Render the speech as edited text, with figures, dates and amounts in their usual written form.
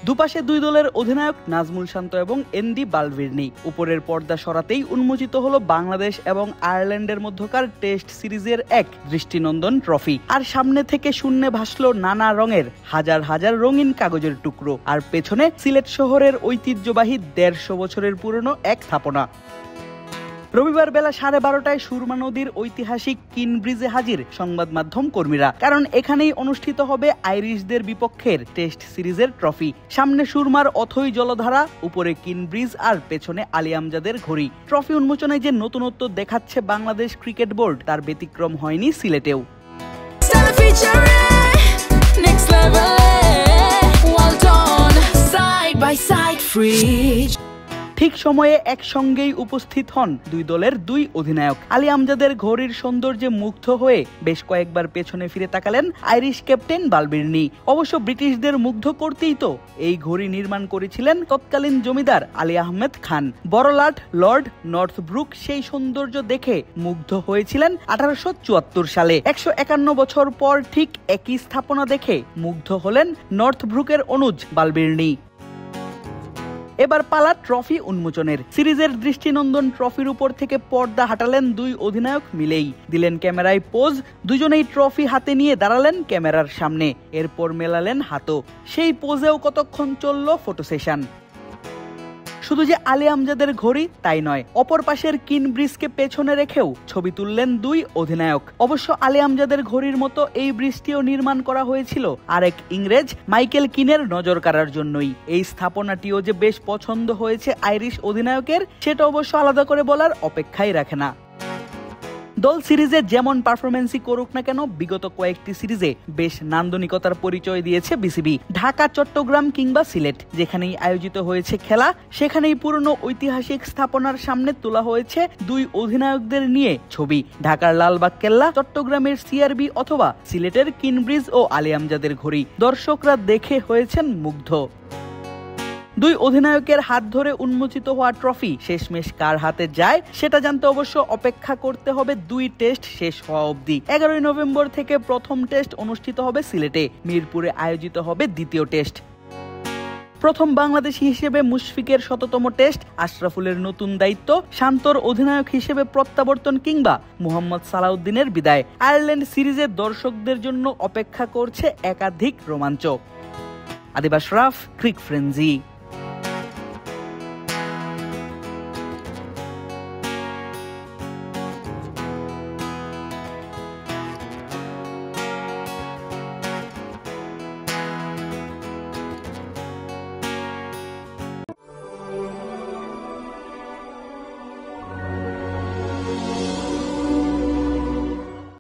দুপাশে দুই দলের অধিনায়ক নাজমুল শান্ত এবং এন্ডি বালভির্নি। উপরের পর্দা সরাতেই উন্মোচিত হলো বাংলাদেশ এবং আয়ারল্যান্ডের মধ্যকার টেস্ট সিরিজের এক দৃষ্টিনন্দন ট্রফি। আর সামনে থেকে শূন্যে ভাসলো নানা রঙের হাজার হাজার রঙিন কাগজের টুকরো। আর পেছনে সিলেট শহরের ঐতিহ্যবাহী ১৫০ বছরের পুরনো এক স্থাপনা। রবিবার বেলা 12:30টায় সুরমা নদীর ঐতিহাসিক কিন ব্রিজে হাজির সংবাদ মাধ্যম কর্মীরা, কারণ এখানেই অনুষ্ঠিত হবে আইরিশদের বিপক্ষের টেস্ট সিরিজের ট্রফি। সামনে সুরমার অথই জলধারা, উপরে কিন ব্রিজ আর পেছনে আলী আমজাদের ঘড়ি। ট্রফি উন্মোচনে যে নতুনত্ব দেখাচ্ছে বাংলাদেশ ক্রিকেট বোর্ড, তার ব্যতিক্রম হয়নি সিলেটেও। ঠিক সময়ে একসঙ্গেই উপস্থিত হন দুই দলের দুই অধিনায়ক। আলী আমজাদের ঘড়ির সৌন্দর্যে মুগ্ধ হয়ে বেশ কয়েকবার পেছনে ফিরে তাকালেন আইরিশ ক্যাপ্টেন বালভির্নি। অবশ্য ব্রিটিশদের মুগ্ধ করতেই তো এই ঘড়ি নির্মাণ করেছিলেন তৎকালীন জমিদার আলী আহমেদ খান। বড়লাট লর্ড নর্থব্রুক সেই সৌন্দর্য দেখে মুগ্ধ হয়েছিলেন 1874 সালে। 151 বছর পর ঠিক একই স্থাপনা দেখে মুগ্ধ হলেন নর্থব্রুকের অনুজ বালভির্নি। এবার পালা ট্রফি উন্মোচনের। সিরিজের দৃষ্টিনন্দন ট্রফির উপর থেকে পর্দা হাঁটালেন দুই অধিনায়ক মিলেই, দিলেন ক্যামেরায় পোজ। দুজনেই ট্রফি হাতে নিয়ে দাঁড়ালেন ক্যামেরার সামনে, এরপর মেলালেন হাতও। সেই পোজেও কতক্ষণ চলল ফটো সেশন। শুধু যে আলী আমজাদের ঘড়ি তাই নয়, অপর পাশের কিন ব্রিজকে পেছনে রেখেও ছবি তুললেন দুই অধিনায়ক। অবশ্য আলী আমজাদের ঘড়ির মতো এই ব্রিজটিও নির্মাণ করা হয়েছিল আরেক ইংরেজ মাইকেল কিনের নজর কাড়ার জন্যই। এই স্থাপনাটিও যে বেশ পছন্দ হয়েছে আইরিশ অধিনায়কের, সেটা অবশ্য আলাদা করে বলার অপেক্ষাই রাখে না। দল সিরিজে যেমন পারফরমেন্সই করুক না কেন, বিগত কয়েকটি সিরিজে বেশ নান্দনিকতার পরিচয় দিয়েছে বিসিবি। ঢাকা, চট্টগ্রাম কিংবা সিলেট যেখানেই আয়োজিত হয়েছে খেলা, সেখানেই পুরনো ঐতিহাসিক স্থাপনার সামনে তোলা হয়েছে দুই অধিনায়কদের নিয়ে ছবি। ঢাকার লালবাগ কেল্লা, চট্টগ্রামের সিআরবি অথবা সিলেটের কিন ব্রিজ ও আলী আমজাদের ঘড়ি, দর্শকরা দেখে হয়েছেন মুগ্ধ। দুই অধিনায়কের হাত ধরে উন্মোচিত হওয়া ট্রফি শেষমেশ কার হাতে যায় সেটা জানতে অবশ্য অপেক্ষা করতে হবে দুই টেস্ট শেষ হওয়া অবধি। 11 নভেম্বর থেকে প্রথম টেস্ট অনুষ্ঠিত হবে সিলেটে, মিরপুরে আয়োজিত হবে দ্বিতীয় টেস্ট। প্রথম বাংলাদেশী হিসেবে মুশফিকের 100তম টেস্ট, আশরাফুলের নতুন দায়িত্ব, শান্তর অধিনায়ক হিসেবে প্রত্যাবর্তন কিংবা মোহাম্মদ সালাউদ্দিনের বিদায়। আয়ারল্যান্ড সিরিজে দর্শকদের জন্য অপেক্ষা করছে একাধিক রোমাঞ্চ। আদিব আশরাফ, ক্রিক ফ্রেঞ্জি।